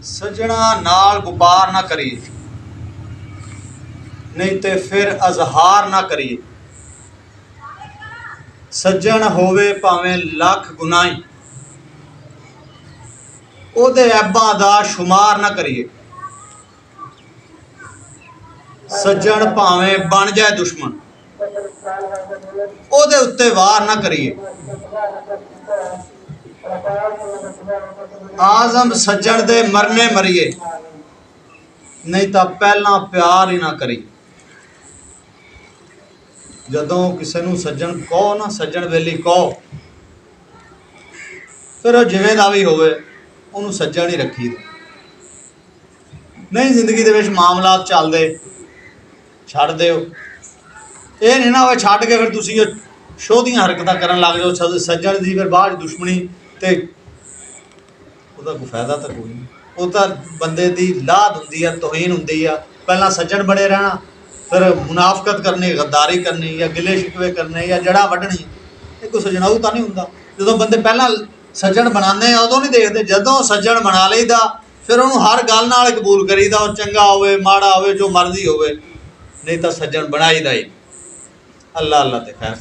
सजना नाल गुबार ना करिए, नहीं तो फिर अजहार ना करिए। सज्जन होवे भावें लख गुनाही, ओदे ऐबां दा शुमार ना करिए। सज्जन भावें बन जाए दुश्मन, ओदे उत्ते वार ना करिए। आजम सज्जन दे मरने मरिए, नहीं तो पहला प्यार ही ना करिए। जदों किसी नूं सज्जन कहो ना, सज्जन वेली कहो, फिर वह जिवें दा भी होवे उन्होंने सज्जन ही रखी। नहीं जिंदगी दे विच मामलात चलदे छड्ड दिओ, ये नहीं ना होवे छड्ड के फिर तुसीं शोह दीयां हरकतां करन लग जाओ सज्जन दी, फिर बाद दुश्मनी ते ਉਹਦਾ ਕੋਈ ਫਾਇਦਾ ਤਾਂ ਕੋਈ नहीं। ਉਹ ਤਾਂ ਬੰਦੇ ਦੀ ਲਾਹਤ ਹੁੰਦੀ ਆ, ਤੋਹੀਨ ਹੁੰਦੀ ਆ। ਪਹਿਲਾਂ ਸੱਜਣ ਬਣੇ ਰਹਿਣਾ, ਫਿਰ ਮੁਨਾਫਕਤ ਕਰਨੀ, ਗੱਦਾਰੀ ਕਰਨੀ, ਜਾਂ ਗਿਲੇ ਸ਼ਿਕਵੇ ਕਰਨੇ, ਜਾਂ ਜੜਾ ਵੱਢਣੀ, ਇਹ ਕੋਈ ਸੱਜਣਾਊ ਤਾਂ ਨਹੀਂ ਹੁੰਦਾ। ਜਦੋਂ ਬੰਦੇ ਪਹਿਲਾਂ ਸੱਜਣ ਬਣਾਉਂਦੇ ਆ ਉਦੋਂ ਨਹੀਂ ਦੇਖਦੇ, ਜਦੋਂ ਸੱਜਣ ਬਣਾ ਲਈਦਾ ਫਿਰ ਉਹਨੂੰ ਹਰ ਗੱਲ ਨਾਲ ਕਬੂਲ ਕਰੀਦਾ, ਉਹ ਚੰਗਾ ਹੋਵੇ ਮਾੜਾ ਹੋਵੇ ਜੋ ਮਰਜ਼ੀ ਹੋਵੇ, ਨਹੀਂ ਤਾਂ ਸੱਜਣ ਬਣਾਈਦਾ ਹੀ। ਅੱਲਾ ਅੱਲਾ ਤੇ ਖੈਰ।